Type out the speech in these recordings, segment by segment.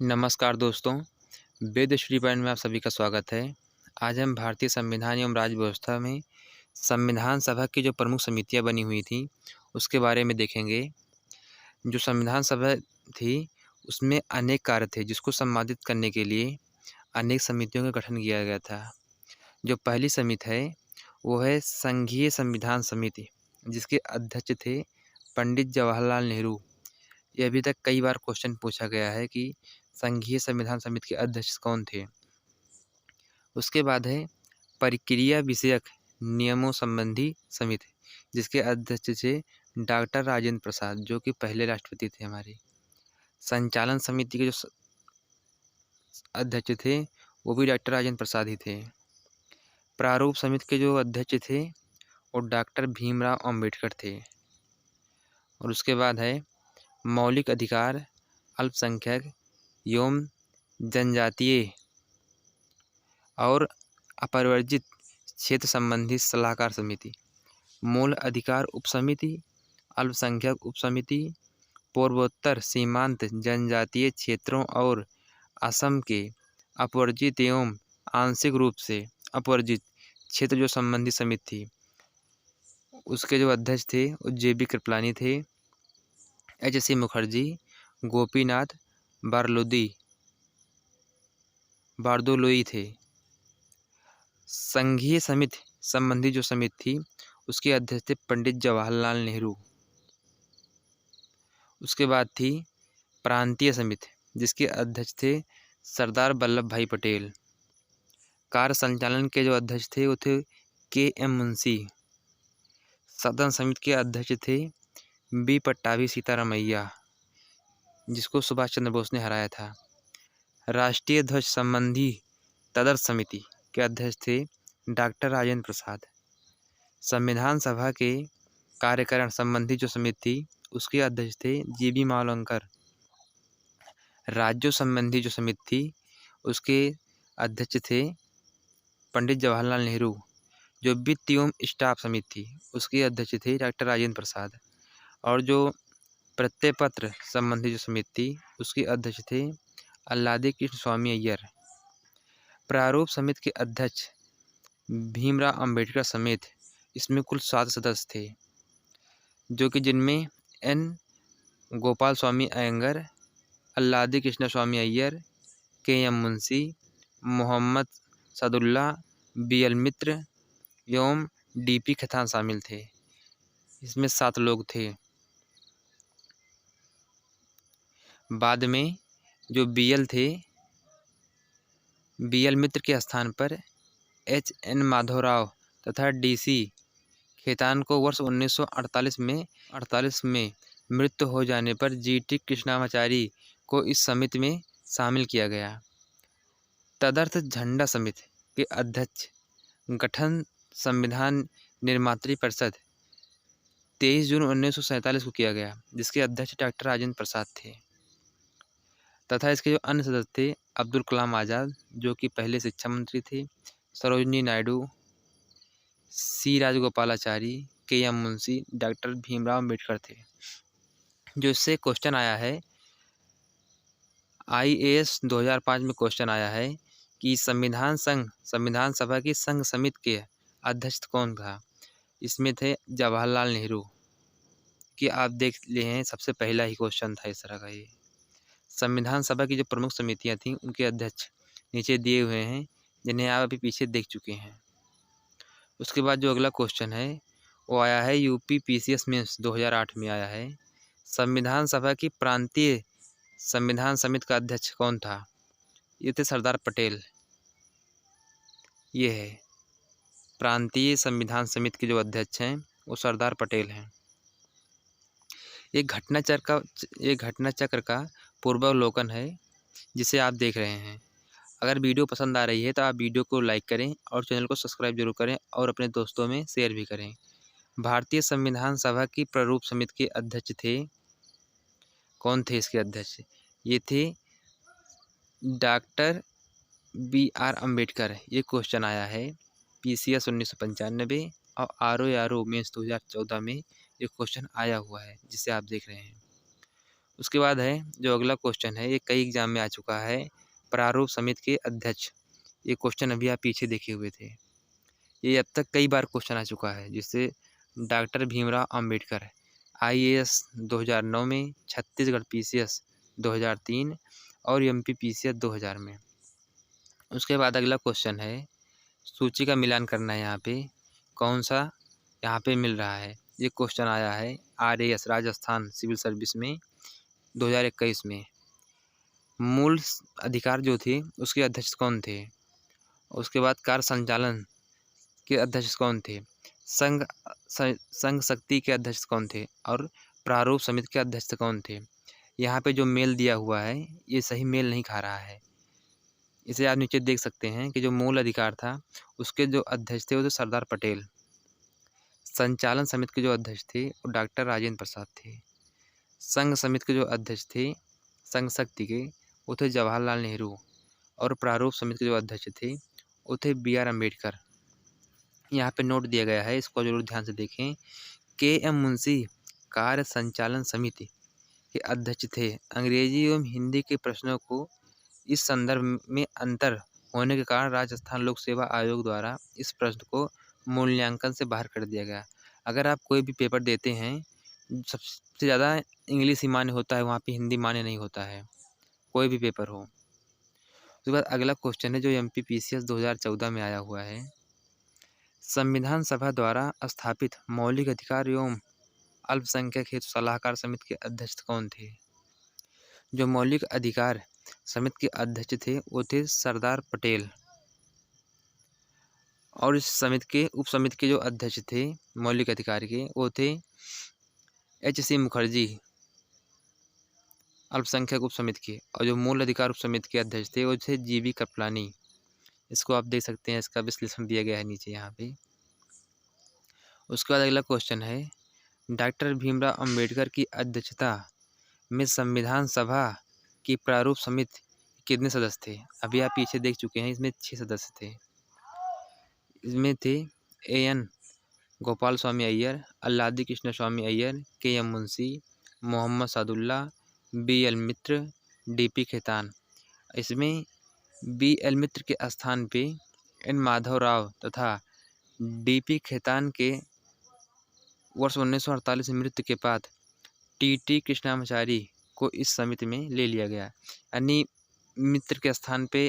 नमस्कार दोस्तों, वेद श्री पॉइंट में आप सभी का स्वागत है। आज हम भारतीय संविधान एवं राज्य व्यवस्था में संविधान सभा की जो प्रमुख समितियां बनी हुई थी उसके बारे में देखेंगे। जो संविधान सभा थी उसमें अनेक कार्य थे जिसको संपादित करने के लिए अनेक समितियों का गठन किया गया था। जो पहली समिति है वो है संघीय संविधान समिति, जिसके अध्यक्ष थे पंडित जवाहरलाल नेहरू। ये अभी तक कई बार क्वेश्चन पूछा गया है कि संघीय संविधान समिति के अध्यक्ष कौन थे। उसके बाद है प्रक्रिया विषयक नियमों संबंधी समिति, जिसके अध्यक्ष थे डॉक्टर राजेंद्र प्रसाद, जो कि पहले राष्ट्रपति थे हमारे। संचालन समिति के जो अध्यक्ष थे वो भी डॉक्टर राजेंद्र प्रसाद ही थे। प्रारूप समिति के जो अध्यक्ष थे वो डॉक्टर भीमराव अंबेडकर थे। और उसके बाद है मौलिक अधिकार, अल्पसंख्यक एवं जनजातीय और अपरिवर्तित क्षेत्र संबंधी सलाहकार समिति, मूल अधिकार उपसमिति, अल्पसंख्यक उपसमिति, पूर्वोत्तर सीमांत जनजातीय क्षेत्रों और असम के अपवर्जित एवं आंशिक रूप से अपवर्जित क्षेत्र जो संबंधी समिति थी, उसके जो अध्यक्ष थे वो JB कृपलानी थे, HC मुखर्जी, गोपीनाथ बारदोलोई थे। संघीय समिति संबंधी जो समिति थी उसके अध्यक्ष थे पंडित जवाहरलाल नेहरू। उसके बाद थी प्रांतीय समिति, जिसके अध्यक्ष थे सरदार वल्लभ भाई पटेल। कार्य संचालन के जो अध्यक्ष थे वो थे KM मुंशी। सदन समिति के अध्यक्ष थे B पट्टाभी सीतारामैया, जिसको सुभाष चंद्र बोस ने हराया था। राष्ट्रीय ध्वज संबंधी तदर्थ समिति के अध्यक्ष थे डॉक्टर राजेंद्र प्रसाद। संविधान सभा के कार्यकारण संबंधी जो समिति थी उसके अध्यक्ष थे JB मावलंकर। राज्यों संबंधी जो समिति थी उसके अध्यक्ष थे पंडित जवाहरलाल नेहरू। जो वित्त एवं स्टाफ समिति थी उसके अध्यक्ष थे डॉक्टर राजेंद्र प्रसाद। और जो प्रत्यय पत्र संबंधी जो समिति थी उसके अध्यक्ष थे अल्लादे कृष्ण स्वामी अय्यर। प्रारूप समिति के अध्यक्ष भीमराव अंबेडकर समेत इसमें कुल 7 सदस्य थे, जो कि जिनमें N गोपाल स्वामी अयंगर, अल्लादे कृष्ण स्वामी अय्यर, KM मुंशी, मोहम्मद सदुल्ला, BL मित्र एवं DP खतान शामिल थे। इसमें 7 लोग थे। बाद में जो BL थे, BL मित्र के स्थान पर HN माधवराव तथा DC खेतान को वर्ष 1948 में मृत्यु हो जाने पर GT कृष्णामाचारी को इस समिति में शामिल किया गया। तदर्थ झंडा समिति के अध्यक्ष गठन संविधान निर्मात्री परिषद 23 जून 1947 को किया गया, जिसके अध्यक्ष डॉक्टर राजेंद्र प्रसाद थे। तथा इसके जो अन्य सदस्य थे अब्दुल कलाम आज़ाद, जो कि पहले शिक्षा मंत्री थे, Sarojini Naidu, C Rajagopalachari, KM Munshi, doctor Bhimrao Ambedkar थे। जो इससे क्वेश्चन आया है IAS 2005 में क्वेश्चन आया है कि संविधान सभा की संघ समिति के अध्यक्ष कौन था। इसमें थे जवाहरलाल नेहरू, कि आप देख लिए हैं सबसे पहला ही क्वेश्चन था इस तरह का। ये संविधान सभा की जो प्रमुख समितियां थीं उनके अध्यक्ष नीचे दिए हुए हैं, जिन्हें आप अभी पीछे देख चुके हैं। उसके बाद जो अगला क्वेश्चन है वो आया है UP PCS मेंस 2008 में आया है। संविधान सभा की प्रांतीय संविधान समिति का अध्यक्ष कौन था। ये थे सरदार पटेल। ये है प्रांतीय संविधान समिति के जो अध्यक्ष हैं वो सरदार पटेल हैं। ये घटना चक्र का पूर्वावलोकन है जिसे आप देख रहे हैं। अगर वीडियो पसंद आ रही है तो आप वीडियो को लाइक करें और चैनल को सब्सक्राइब जरूर करें और अपने दोस्तों में शेयर भी करें। भारतीय संविधान सभा की प्रारूप समिति के अध्यक्ष थे, कौन थे इसके अध्यक्ष। ये थे डॉक्टर BR अम्बेडकर। ये क्वेश्चन आया है PCS 1995 और RO मेंस 2014 में ये क्वेश्चन आया हुआ है, जिसे आप देख रहे हैं। उसके बाद है जो अगला क्वेश्चन है, ये कई एग्जाम में आ चुका है, प्रारूप समिति के अध्यक्ष। ये क्वेश्चन अभी आप पीछे देखे हुए थे। ये अब तक कई बार क्वेश्चन आ चुका है, जिससे डॉक्टर भीमराव अंबेडकर आईएएस 2009 में, छत्तीसगढ़ पीसीएस 2003 और एमपी पीसीएस 2000 में। उसके बाद अगला क्वेश्चन है, सूची का मिलान करना है यहाँ पे, कौन सा यहाँ पे मिल रहा है। ये क्वेश्चन आया है आरएएस राजस्थान सिविल सर्विस में 2021 में। मूल अधिकार जो थे उसके अध्यक्ष कौन थे। उसके बाद कार्य संचालन के अध्यक्ष कौन थे, संघ शक्ति के अध्यक्ष कौन थे और प्रारूप समिति के अध्यक्ष कौन थे। यहाँ पे जो मेल दिया हुआ है ये सही मेल नहीं खा रहा है। इसे आप नीचे देख सकते हैं कि जो मूल अधिकार था उसके जो अध्यक्ष थे वो थे सरदार पटेल। संचालन समिति के जो अध्यक्ष थे वो डॉक्टर राजेंद्र प्रसाद थे। संघ समिति के जो अध्यक्ष थे संघ शक्ति के वो थे जवाहरलाल नेहरू। और प्रारूप समिति के जो अध्यक्ष थे वो थे BR अम्बेडकर। यहाँ पे नोट दिया गया है, इसको जरूर ध्यान से देखें। KM मुंशी कार्य संचालन समिति के अध्यक्ष थे। अंग्रेजी एवं हिंदी के प्रश्नों को इस संदर्भ में अंतर होने के कारण राजस्थान लोक सेवा आयोग द्वारा इस प्रश्न को मूल्यांकन से बाहर कर दिया गया। अगर आप कोई भी पेपर देते हैं, सबसे ज़्यादा इंग्लिश ही मान्य होता है, वहाँ पे हिंदी मान्य नहीं होता है, कोई भी पेपर हो। उसके बाद अगला क्वेश्चन है जो एमपी पीसीएस 2014 में आया हुआ है। संविधान सभा द्वारा स्थापित मौलिक अधिकार एवं अल्पसंख्यक हेतु सलाहकार समिति के अध्यक्ष कौन थे। जो मौलिक अधिकार समिति के अध्यक्ष थे वो थे सरदार पटेल। और इस समिति के उप समिति के जो अध्यक्ष थे मौलिक अधिकार के वो थे HC मुखर्जी, अल्पसंख्यक उप समिति के। और जो मूल अधिकार उप समिति के अध्यक्ष थे वो थे GV कृपलानी। इसको आप देख सकते हैं, इसका विश्लेषण दिया गया है नीचे यहाँ पे। उसके बाद अगला क्वेश्चन है, डॉक्टर भीमराव अंबेडकर की अध्यक्षता में संविधान सभा की प्रारूप समिति कितने सदस्य थे। अभी आप पीछे देख चुके हैं, इसमें 6 सदस्य थे। इसमें थे AN Gopal Swami Iyer, Alladi Krishna Swami Iyer, KM Munshi, Mohammad Sadulla, BL Mitra, DP Khetan. इसमें BL मित्र के स्थान पे N माधवराव तथा DP खेतान के वर्ष 1948 में मृत्यु के बाद TT कृष्णामाचारी को इस समिति में ले लिया गया। यानी मित्र के स्थान पे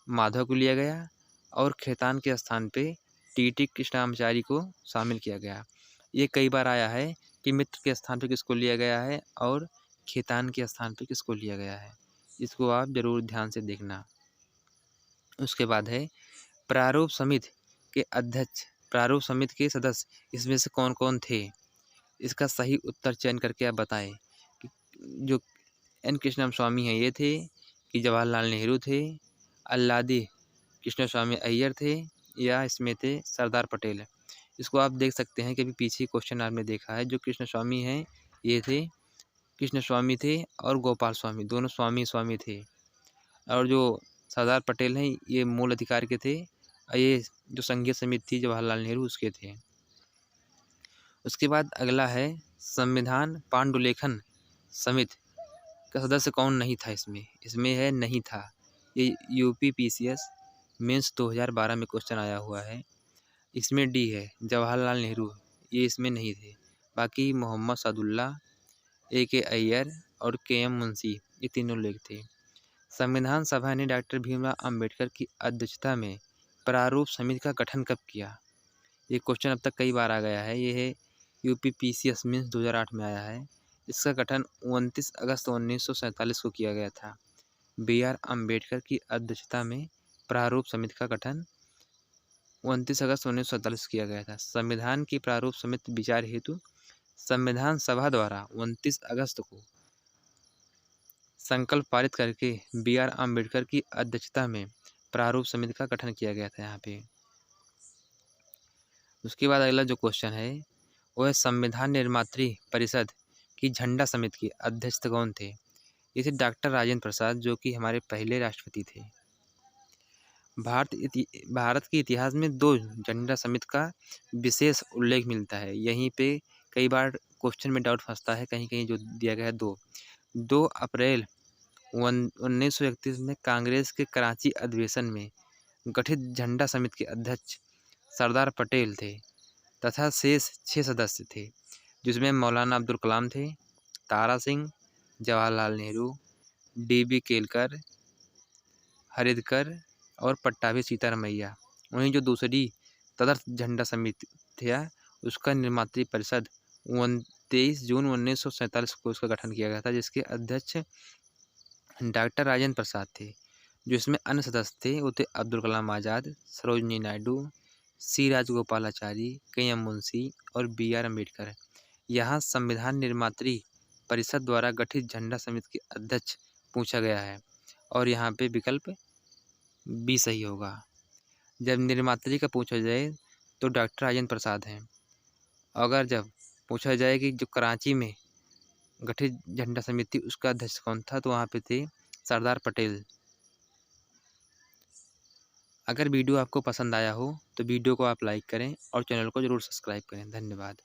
माधव को लिया गया और खेतान के स्थान पे TT कृष्णामाचारी को शामिल किया गया। ये कई बार आया है कि मित्र के स्थान पे किसको लिया गया है और खेतान के स्थान पे किसको लिया गया है। इसको आप जरूर ध्यान से देखना। उसके बाद है प्रारूप समिति के अध्यक्ष, प्रारूप समिति के सदस्य इसमें से कौन कौन थे। इसका सही उत्तर चयन करके आप बताएं कि जो N कृष्णम स्वामी हैं ये थे कि जवाहरलाल नेहरू थे, अल्लादी कृष्ण स्वामी अय्यर थे या इसमें थे सरदार पटेल। इसको आप देख सकते हैं कि अभी पीछे क्वेश्चन आपने देखा है, जो कृष्ण स्वामी हैं ये थे, कृष्ण स्वामी थे और गोपाल स्वामी, दोनों स्वामी थे। और जो सरदार पटेल हैं ये मूल अधिकार के थे और ये जो संघीय समिति थी जवाहरलाल नेहरू उसके थे। उसके बाद अगला है संविधान पांडुलेखन समिति का सदस्य कौन नहीं था। इसमें है नहीं था। ये UP PCS मेंस 2012 में क्वेश्चन आया हुआ है। इसमें D है जवाहरलाल नेहरू, ये इसमें नहीं थे। बाकी मोहम्मद सादुल्ला, AK अय्यर और KM मुंशी ये तीनों लोग थे। संविधान सभा ने डॉक्टर भीमराव अंबेडकर की अध्यक्षता में प्रारूप समिति का गठन कब किया। ये क्वेश्चन अब तक कई बार आ गया है। ये है UP PCS मेंस 2008 में आया है। इसका गठन 29 अगस्त 1947 को किया गया था। BR अम्बेडकर की अध्यक्षता में प्रारूप समिति का गठन 29 अगस्त 1947 किया गया था। संविधान की प्रारूप समिति विचार हेतु संविधान सभा द्वारा 29 अगस्त को संकल्प पारित करके BR अम्बेडकर की अध्यक्षता में प्रारूप समिति का गठन किया गया था यहाँ पे। उसके बाद अगला जो क्वेश्चन है वो है संविधान निर्मात्री परिषद की झंडा समिति के अध्यक्ष कौन थे। ये थे डॉक्टर राजेंद्र प्रसाद, जो कि हमारे पहले राष्ट्रपति थे। भारत के इतिहास में 2 झंडा समिति का विशेष उल्लेख मिलता है। यहीं पे कई बार क्वेश्चन में डाउट फंसता है, कहीं कहीं जो दिया गया है 2। 2 अप्रैल 1931 में कांग्रेस के कराची अधिवेशन में गठित झंडा समिति के अध्यक्ष सरदार पटेल थे तथा शेष 6 सदस्य थे, जिसमें मौलाना अब्दुल कलाम थे, तारा सिंह, जवाहरलाल नेहरू, DB केलकर, हरिदकर और पट्टाभी सीतारमैया। वहीं जो दूसरी तदर्थ झंडा समिति था, उसका निर्मात्री परिषद 23 जून 1947 को उसका गठन किया गया था, जिसके अध्यक्ष डॉक्टर राजेंद्र प्रसाद थे। जो इसमें अन्य सदस्य थे वो थे अब्दुल कलाम आज़ाद, सरोजिनी नायडू, C राजगोपालाचारी, KM मुंशी और BR अम्बेडकर। यहाँ संविधान निर्मात्री परिषद द्वारा गठित झंडा समिति के अध्यक्ष पूछा गया है और यहाँ पे विकल्प B सही होगा। जब निर्मात्री का पूछा जाए तो डॉक्टर राजेंद्र प्रसाद हैं। अगर जब पूछा जाए कि जो कराची में गठित झंडा समिति उसका अध्यक्ष कौन था, तो वहाँ पे थे सरदार पटेल। अगर वीडियो आपको पसंद आया हो तो वीडियो को आप लाइक करें और चैनल को ज़रूर सब्सक्राइब करें। धन्यवाद।